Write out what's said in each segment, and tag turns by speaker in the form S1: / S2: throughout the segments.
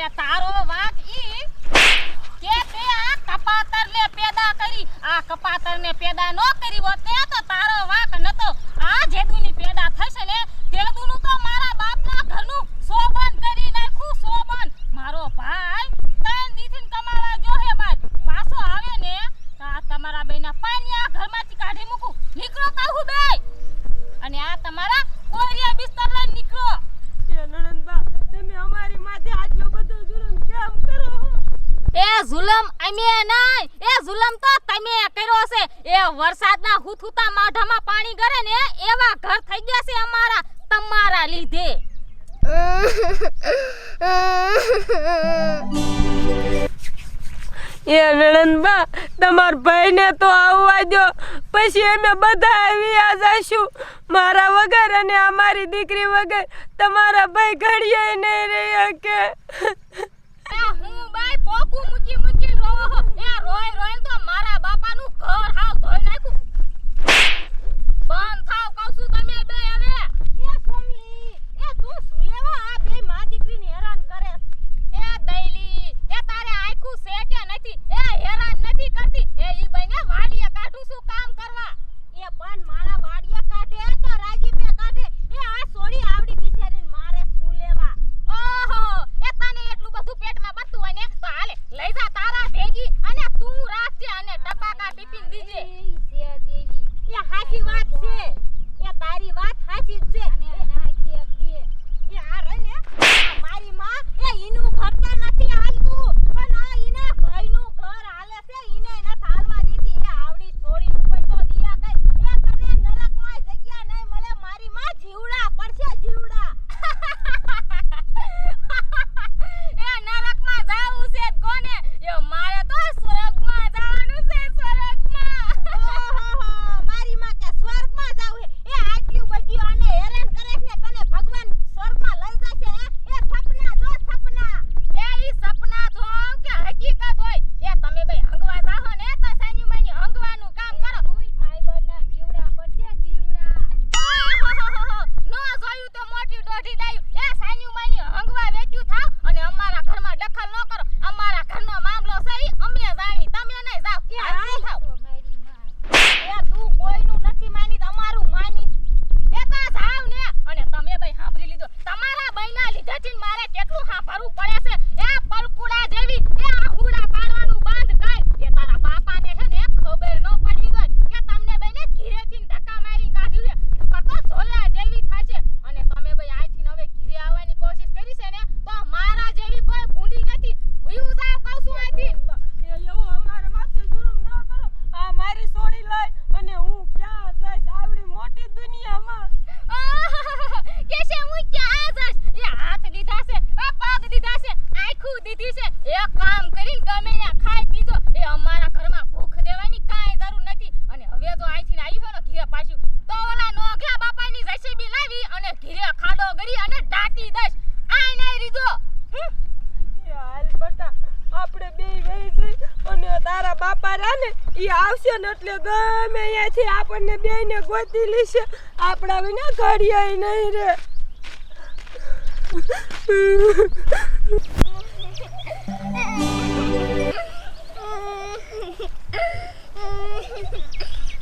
S1: એ તારો વાંક ઈ કે તે આ કપાતરને પેદા કરી. આ કપાતરને પેદા ન કરી હોત ને તો તારો વાંક નતો. આ જેદુની પેદા થશે ને તેદુનું તો મારા બાપના ઘરનું સોબન કરી નાખ્યું. સોબન મારો ભાઈ 3 દીથી કમાવા જો હે બાદ પાછો આવે ને તો આ તમારા બેના પાનિયા ઘરમાંથી કાઢી મૂકું. નીકળો કાહુ બે. અને આ તમારા બોરિયા બિસ્તર લઈને નીકળો.
S2: એ નણંદબા તમે અમારી માથે આટલો બધો જુલમ કેમ કરો?
S1: એ જુલમ અમે નહીં, એ જુલમ તો તમે કર્યો છે. એ વરસાદના હુથુતા માઢામાં પાણી ગરે ને એવા ઘર થઈ ગયા છે અમારા તમારા લીધે.
S2: એ નણંદબા તમાર ભાઈને તો આવવા દો, પછી અમે બધા આવ્યા જઈશું. મારા વગર અને અમારી દીકરી વગર તમારા ભાઈ ઘડીએ નહીં રહ્યા કે.
S1: હું બાઈ પોકું મૂકી મૂકી રોવો હો. એ રોય રોય તો મારા બાપાનું ઘર હાવ ધોઈ નાખ્યું. બંધ થાવ કહું છું તમે બે હવે. એ સોમલી એ તું શું લેવા આ બે માં દીકરીને હેરાન કરે? એ દઈલી એ તારે આખું છે કે નથી? એ હેરાન નથી કરતી. એ ઈ બઈને વાડીએ કાઢું છું કામ કરવા. એ પણ મારા વાડીએ કાઢે તો રાજીપે કાઢે. એ આ સોડી આવડી બિચારીને મારે શું લેવા? ઓહો એ તને એટલું બધું પેટમાં બતું હોય ને તો હાલે લઈ જા તારા ભેગી અને તું રાખજે અને ટપાકા ટિફિન દીજે. એ હાચી વાત છે. એ તારી વાત હાચી જ છે. અને નાખી એકડી એ આ રહી ને મારી માં એ ઈનું ઘર તો નથી હાલતું પણ આ ઈને ભાઈનું ઘર હાલે છે. ઈને ન હાલવા દેતી. એ આવડી છોડી ઉપર તો દિયા કઈ એ તને નરકમાં જગ્યા નહીં મળે. મારી માં જીવડા પડશે જીવડા. એ નરકમાં જાવું છે કોને? એ મારે તો સ્વર્ગમાં જવાનું છે. સ્વર્ગમાં. ઓહો મારી માં કે સ્વર્ગમાં જાવ હે? એ આટલું બધું આને હેરાન કરે છે ને તને ભગવાન સ્વર્ગમાં લઈ જશે? એ સપના જો સપના. એ ઈ સપના જો કે હકીકત હોય? એ તમે બે હંગવા જાહો ને તો સાની માની હંગવાનું કામ કરો. ઓય ફાઈબરના જીવડા પડશે જીવડા. ઓહો નો જોયું તો મોટી દોઢી ડાયું. એ સાની માની હંગવા વેચ્યું થાવ અને અમારા ઘરમાં દખલ ન કરો. અમારા ઘરનો મામલો છે ઈ અમે જાણી તમે નહીં જાવ. કે હાલ થાવ તો મારી માં. એ તું કોઈનું નથી માની તમારું માની. એ તો જાવ ને. અને તમે બે સાંભળી લીધો. તમારા બૈના લીધેથી મારે કેટલું સાંભળવું પડે છે. એ પલકુડા જેવી એ આહુડા પાડવાનું બંધ કર. એ તારા બાપાને છે ને ખબર ન પડવી જોઈએ કે તમને બેને ઘીરેથી ધક્કા મારી કાઢ્યું છે. નકર તો જોયા જેવી થાશે. અને તમે બે આઈથી હવે ઘીરે આવવાની કોશિશ કરી છે ને તો મારા જેવી કોઈ ભૂંડી નથી. ભૂયું જાવ કહું છું આઈથી.
S2: એ એવું અમારે માથે જુલમ ન કરો. આ મારી છોડી લઈ અને હું ક્યાં જઈશ આવડી મોટી દુનિયામાં?
S1: કે છે હું ક્યાં જઈશ? એ હાથ દીધા છે, આ પગ દીધા છે, આંખું દીધી છે. એક કામ કરીને ગમે ત્યાં ખાઈ પીજો. એ અમારા ઘરમાં ભૂખ દેવાની કાંઈ જરૂર નથી. અને હવે જો આઈથી આવ્યું હોય ને ઘીરે પાછું તો ઓલા નોગલા બાપાની જેસીબી લાવી અને ઘીરે ખાડો ગરી અને દાટી દઈશ. આય નહીં રીજો.
S2: એ હાલ બટા આપણે બે વહી જઈ અને તારા બાપા રા ને ઈ આવશે ને એટલે ગમે અહીંયાથી આપણને બેયને ગોતી લેશે. આપણા વિના ઘડીએ નહીં રે.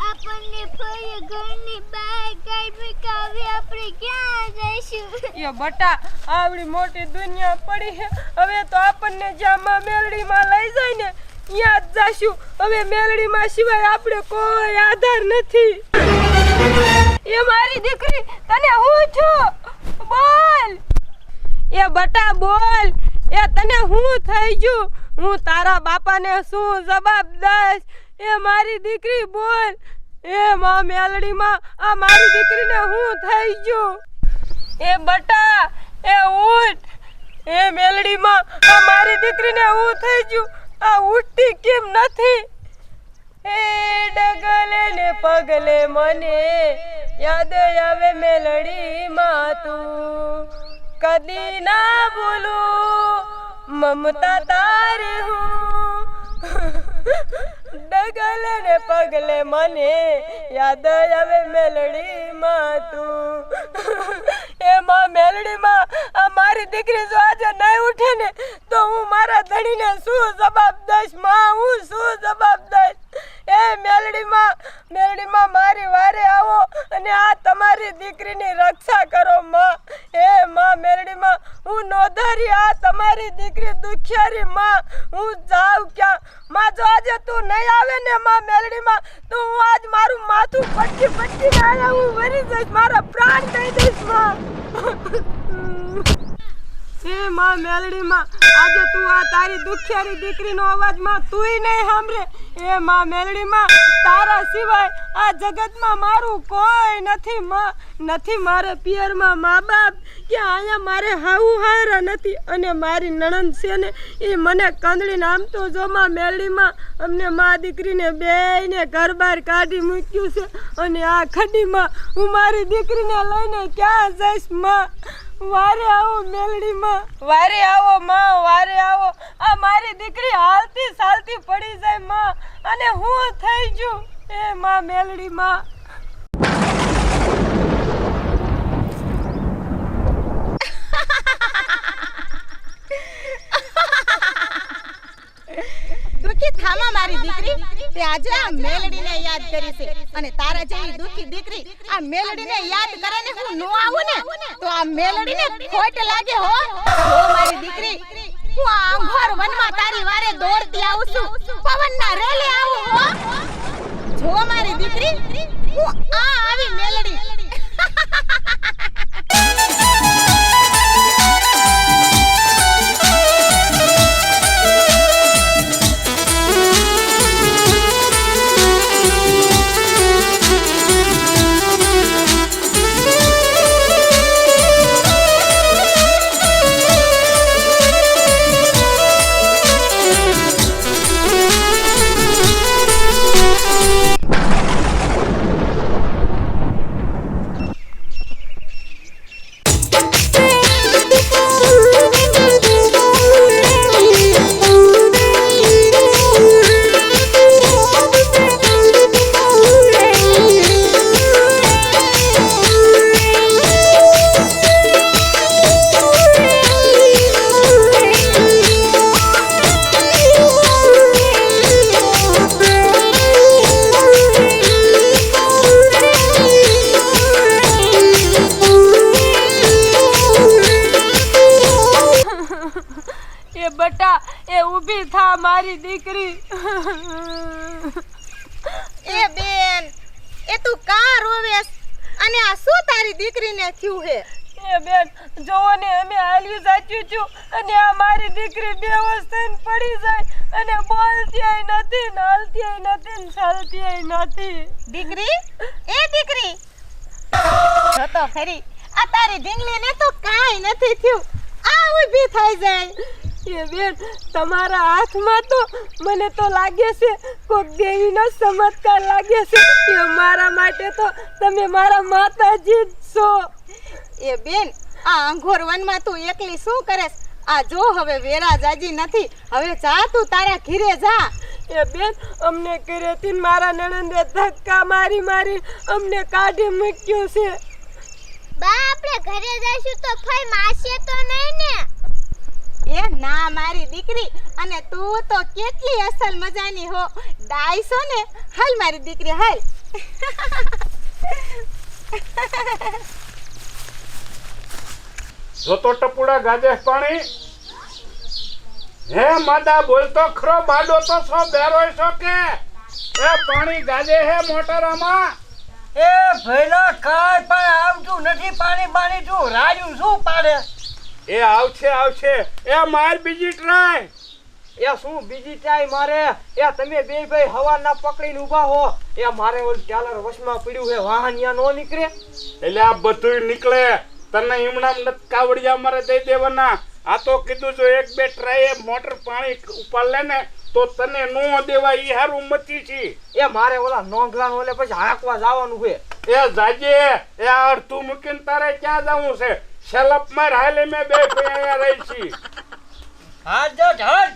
S3: આપણને ફરી ઘરની બહાર કાઢી કાવી આપણે ક્યાં જઈશું?
S2: એ બટા આવડી મોટી દુનિયા પડી છે. હવે તો આપણને જ્યાં મેલડીમાં લઈ જાય ને ત્યાં જ જાશું. હવે મેલડીમાં સિવાય આપણે કોઈ આધાર નથી. એ મારી દીકરી તને હું છું બોલ. એ બટા બોલ. એ તને હું થઈ ગયું? હું તારા બાપાને શું જવાબ દઈશ? એ મારી દીકરી બોલ. એ માં મેલડીમાં આ મારી દીકરીને હું થઈ ગયું? એ બટા એ ઉઠ. એ મેલડીમાં આ મારી દીકરીને હું થઈ ગયું? આ ઉઠતી કેમ નથી? એ ડગલે ને પગલે મને યાદ આવે મેલડીમાં તું. કદી ના ભૂલું મમતા તારી હું. ડગલે ને પગલે મને યાદ આવે મેલડીમાં તું. એમાં મેલડીમાં આ મારી દીકરી જો આજે નહીં ઉઠે ને તો હું મારા ધણીને શું જવાબ દઈશ માં? હું શું જવાબ દઈશ? એ મેલડીમાં મારી વારે આવો અને આ તમારી દીકરીની રક્ષા કરો માં. એ માં મેલડીમાં હું નોધારી આ તમારી દીકરી દુખિયારી માં. હું જાઉં ક્યાં માં? જો આજે તું નહીં આવે ને માં મેલડીમાં તો હું આજ મારું માથું પટકી આયા હું મરી જઈશ, મારા પ્રાણ દઈ દઈશ માં. એ માં મેલડીમાં આજે તું આ તારી દુખિયારી દીકરીનો અવાજ માં તુંય નહીં સાંભળે. એ માં મેલડીમાં તારા સિવાય આ જગતમાં મારું કોઈ નથી માં. નથી મારે પિયરમાં મા બાપ કે અહીંયા મારે હાવું હારા નથી. અને મારી નણંદ છે ને એ મને કંદડીને આમ તો જો માં મેલડીમાં અમને મા દીકરીને બેયને ઘર બહાર કાઢી મૂક્યું છે. અને આ ખડીમાં હું મારી દીકરીને લઈને ક્યાં જઈશ માં? વારે આવો મેલડીમાં, વારે આવો માં, વારે આવો. આ મારી દીકરી હાલતી ચાલતી પડી જાય માં અને હું થઈ જઉં. એ માં મેલડીમાં
S1: દુખી થામા મારી દીકરી, તે આજે આ મેલડીને યાદ કરી છે. અને તારા જેવી દુખી દીકરી આ મેલડીને યાદ કરે ને હું નો આવું ને તો આ મેલડીને ખોટ લાગે હો. જો મારી દીકરી હું આ અંઘોર વનમાં તારી વારે દોડતી આવું છું, પવનના રેલે આવું હો. જો મારી દીકરી હું આ આવી મેલડી.
S2: બટા એ ઊભી થા મારી દીકરી.
S1: એ બેન એ તું કા રોવેસ? અને આ શું તારી દીકરીને થયું હે?
S2: એ બેન જોવો ને અમે હાલ્યું સાચ્યું છું અને આ મારી દીકરી બેહોશ થઈને પડી જાય અને બોલતી નથી ને હાલતી નથી ને ચાલતી નથી.
S1: દીકરી એ દીકરી જો તો ખરી આ તારી ઢીંગલીને તો કાઈ નથી થયું, આ ઊભી થઈ જાય.
S2: એ બેન તમારા હાથમાં તો મને તો લાગે છે કોક દેવીનો ચમત્કાર લાગે છે. એ મારા માટે તો તમે મારા માતાજી જ છો.
S1: એ બેન આ અંઘોર વનમાં તું એકલી શું કરેસ? આ જો હવે વેરા જાજી નથી, હવે જા તું તારા ઘરે જા.
S2: એ બેન અમને ઘરેથી મારા નણંદે ધક્કા મારી અમને કાઢી મૂક્યું છે.
S3: બા આપણે ઘરે જઈશું તો ફઈ મારશે તો નહીં ને?
S1: એ ના મારી દીકરી, અને તું તો કેટલી અસલ મજાની હો, ડાયસો ને. હાલ મારી દીકરી હાલ.
S4: જો તો ટપુડા ગાજે પાણી. હે માદા બોલતો ખરો, બાડો તો સો બેરોય છો કે એ પાણી ગાજે હે મોટરામાં.
S5: એ ભઈલા કાઈ પણ આવતું નથી પાણી તું રાજુ શું પાડે?
S4: એ આવશે એ માર બીજી ટ્રાય.
S5: એ શું બીજી ચાય મારે? એ તમે બે ભાઈ હવાના પકડીને ઊભા હો. એ મારે ઓલ ટેલર વશમાં પડ્યું છે, વાહન યા નો નીકળે.
S4: એટલે આ બધું નીકળે. તને ઈમણામ નત કાવડિયા મારે દઈ દેવાના. આ તો કીધું જો એક બે ટ્રાય મોટર પાણી ઉપાડ લે ને તો તને નો દેવા ઈ હારું મતી છી.
S5: એ મારે ઓલા નોંગલાન ઓલે પછી હાંકવા જવાનું છે.
S4: એ જાજે એ અડધું મૂકીને તારે ક્યાં જવું છે? સેલપ માર હાલે મે બે અહીંયા રહી છી.
S5: હા જો ઢળ.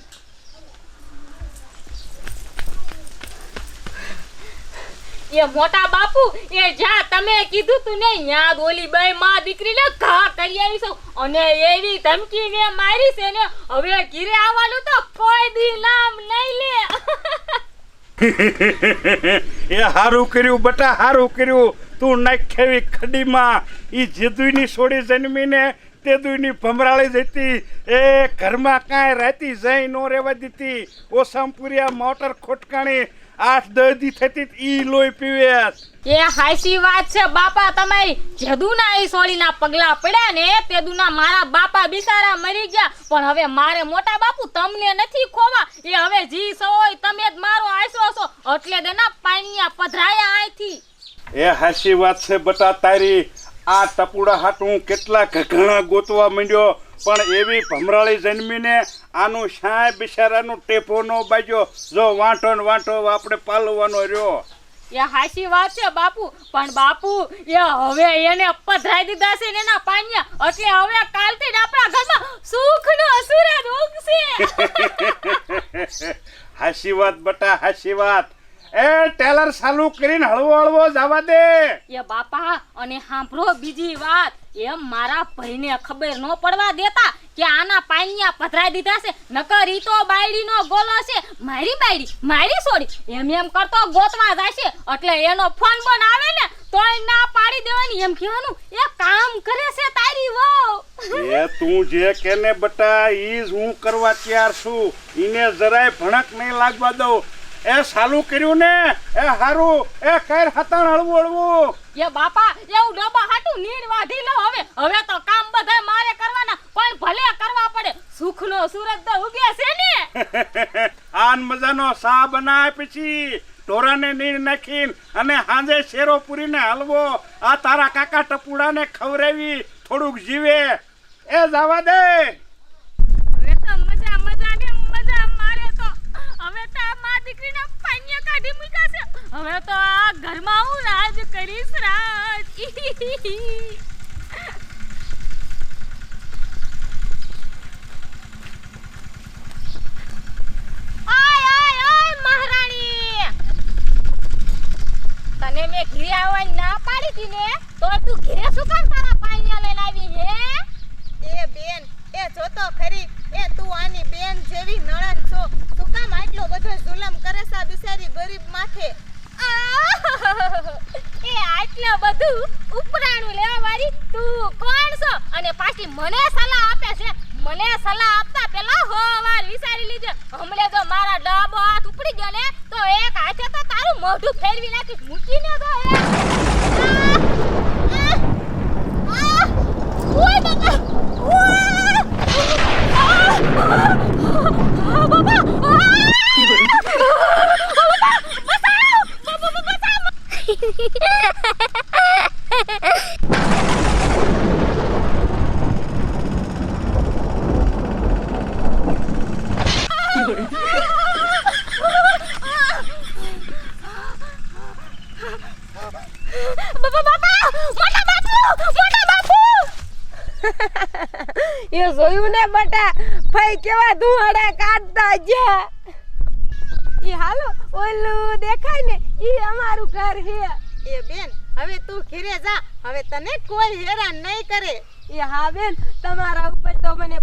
S1: એ મોટા બાપુ એ જા તમે કીધું તું ને યાદ ઓલી બે માં દીકરીને ઘા કરી આવી છું અને એવી ધમકી ને મારી છે ને હવે ઘીરે આવવાનું તો કોઈ દી નામ નહીં લે
S4: એ હારું કર્યું બટા, હારું કર્યું. તું નાખેવી ખડીમાં ઈ જેદુની છોડી જન્મીને તે દુની ભમરાળી જતી એ ઘરમાં કાંઈ રાતી જઈ નો રહેવા દીધી. ઓસામપુરિયા મોટર ખોટકાણી 8-10 દી થતી ઈ લોહી પીવે.
S1: એ હાચી વાત છે બાપા તમારી. જેદુના ઈ સોળીના પગલા પડ્યા ને તેદુના મારા બાપા બિચારા મરી ગયા પણ હવે મારે મોટા બાપુ તમને નથી ખોવા. એ હવે જી સોય તમે જ મારો આશરો છો એટલે દેના પાણીયા પધરાયા આઈથી.
S4: એ હાચી વાત છે બટા તારી. આ ટપુડા હાટું કેટલા ઘણા ગોતવા માંડ્યો પણ એવી ભમરાળી જન્મીને આનું શાય બિચારાનું ટેપો નો બાજ્યો. જો વાંટો ને વાંટો આપણે પાલવાનો રહ્યો.
S1: એ હાચી વાત છે બાપુ પણ બાપુ એ હવે એને પધરાઈ દીધા છે ને એના પાણીયા એટલે હવે કાલથી જ આપણા ઘરમાં સુખનો સૂરજ ઉગશે.
S4: હાચી વાત બટા, હાચી વાત. એ ટેલર ચાલુ કરીને હળવો હળવો જવા દે.
S1: એ બાપા અને સાંભળો બીજી વાત. એમ મારા ભાઈને ખબર ન પડવા દેતા કે આના પાણીયા પધરાઈ દીધા છે નકર ઈ તો બાયડીનો ગોલો છે. મારી બાયડી મારી સોડી એમ કરતો ગોતવા જાય છે એટલે એનો ફોન બોન આવે ને તોય ના પાડી દેવાની એમ કહેવાનું એ કામ કરે છે તારી વહુ.
S4: એ તું જે કેને બટા ઈ જ હું કરવા તૈયાર છું. ઈને જરાય ભણક નહીં લાગવા દઉં. એ ચાલુ કર્યું ને એ હારું. એ કર હતાણ હળવું હળવું.
S1: એ બાપા એવું ડબ્બા હાટું નીર વાઢી લો. હવે તો કામ બધા મારે કરવાના પણ ભલે કરવા પડે. સુખનો સૂરજ તો ઉગે છે ને.
S4: આન મજાનો સા બનાય પછી ઢોરાને નીર નાખીને અને હાંજે શેરો પૂરીને હલવો આ તારા કાકા ટપુડાને ખવરાવી થોડુંક જીવે. એ જવા દે.
S1: હવે તો મજા મજા ને મજા મારે તો. હવે તો આ દીકરીના પાણીયા કાઢી મૂક્યા છે. હવે તો આ ઘરમાં હું રાજ કરીશ રાજ. મહારાણી તને મેં ઘીરે આવવાની ના પાડી હતી ને તો તું ઘીરે શું કામ તારા પાણીયા લઈને આવી હે?
S2: એ બેન એ જોતો ખરી એ તું આની બેન જેવી નણંદ છો તું કામ આટલો બધો જુલમ કરે છે આ બિચારી ગરીબ માથે?
S1: એ આટલા બધું ઉપરાણું લેવા વાળી તું કોણ છો અને પાછી મને સલાહ આપે છે? મને સલાહ આપતા પહેલા વાર વિચારી લીજે. હમણે જો મારા ડાબો હાથ ઉપડી ગયો ને તો એક હાથે તો તારું મોઢું ફેરવી નાખીશ. મૂકીને તો ઓય બાપા
S2: એ જોયું ને બટા ભાઈ કેવા ધુવાડા કાઢતા ગયા. એ હાલો ઓલું દેખાય ને ઈ અમારું ઘર હે. એ બેન હવે તું ઘરે જા હવે તને કોઈ હેરાન નહીં કરે. એ હા બેન તમારા ઉપર તો મને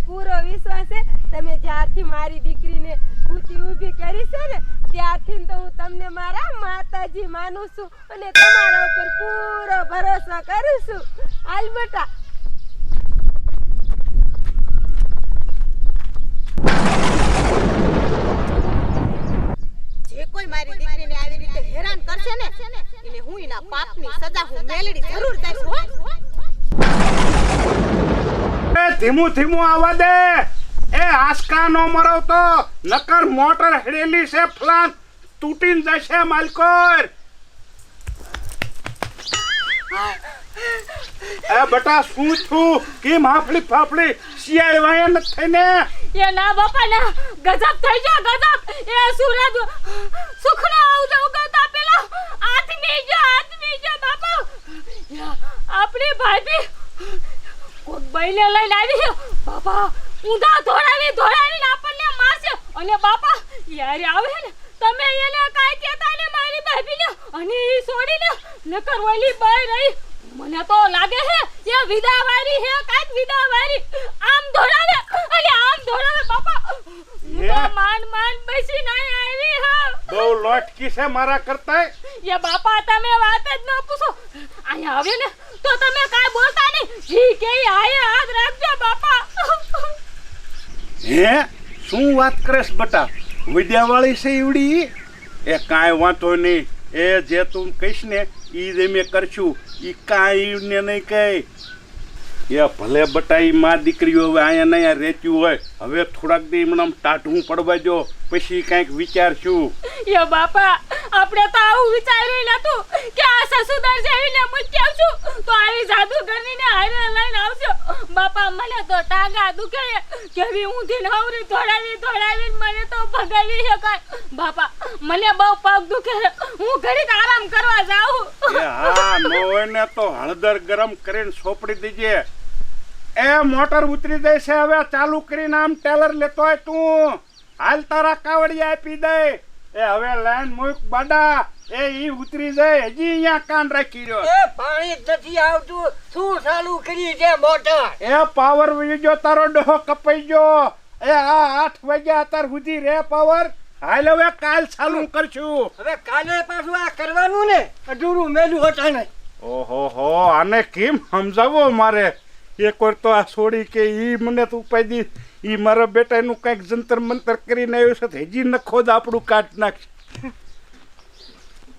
S2: પૂરો વિશ્વાસ છે. તમે જ્યારથી મારી દીકરીને ઊભી કરી છે ને ત્યારથી તો હું તમને મારા માતાજી માનું છું અને તમારા ઉપર પૂરો ભરોસો કરું છું. હાલ બેટા. જે કોઈ મારી દીકરીને આવી રીતે હેરાન કરશે ને એને હું એના પાપની સજા હું મેલડી જરૂર દઈશ હો.
S4: એ ધીમું ધીમું આવવા દે. એ આસકા નો મરવતો નકર મોટર હેડેલી છે ફલાન તૂટીને જશે માલકોર. એ બટા શું છું કે માફલી ફાફલી શિયાળ વાયા ન થઈને?
S1: એ ના બાપા ના ગજબ થઈ ગયો ગજબ. એ સૂરજ સુખનો ઉગવતા પેલા આદમી જો બાપા આપણી ભાભી કોક બઈને લઈને આવી બાપા ઊંધા ધોળાવીને આપણને મારશે અને બાપા યાર આવે ને તમે એને કાઈ કહેતા ને મારી ભાભીને
S4: અટકી છે મારા કરતા?
S1: એ બાપા તમે વાત જ ન પૂછો. અહીંયા આવે ને તો તમે કાંઈ બોલતા નહીં. જી કે આયે હાથ રાખજો બાપા.
S4: હે શું વાત કરેશ બટા? વિદ્યાવાળી છે ઈવડી? એ કાંઈ વાંધો નહીં. એ જે તું કહીશ ને ઈ જ અમે કરશું. ઈ કાંઈ ને નહીં કહે. એ ભલે બટા ઈ માં દીકરીઓ હવે અહીંયા ને અહીંયા રહેતી હોય, હવે થોડાક દી મને ટાઢું પડવા દો, પછી કાંઈક વિચારશું.
S1: એ બાપા આપણે તો આવું વિચાર્યું નતું કે આ સસુદર જેવીને મૂકી આવશું તો આવી જાદુગરનીને હારે લઈને આવશો. બાપા મને તો ટાંગા દુખે કેવી ઊંધી નવરી દોડાવીને મને તો ભગાવી શકાય. બાપા મને બહુ પગ દુખે, હું ઘડીક આરામ કરવા જાઉં.
S4: એ હા નો હોય ને તો હળદર ગરમ કરીને સોપડી દેજે. એ મોટર ઉતરી જાય છે હવે, ચાલુ કરીને આમ ટેલર લેતો હોય તું. હાલ તારા કાવડિયા આપી દે. એ હવે લાઈન મૂક બાડા. એ ઈ ઉતરી જાય, હજી અહીંયા કાન રાખી રહ્યો.
S5: એ પાણી જ નથી આવતું, શું ચાલુ કરી છે મોટર?
S4: એ પાવર વહી ગયો તારો, ડોહો કપાઈ ગયો. એ આ 8 વાગ્યા અત્યાર સુધી રે પાવર. હાલ હવે કાલ ચાલુ કરશું.
S5: હવે કાલે પાછું આ કરવાનું ને, અધૂરું મેલું હતા ને.
S4: ઓહો હો, આને કેમ સમજાવો મારે? એક વાર તો આ છોડી કે ઈ મને તો ઉપાય દી, ઈ મારા બેટાનું કંઈક જંતર મંતર કરીને આવ્યો છે, હજી નખો જ આપણું કાઢ નાખશે.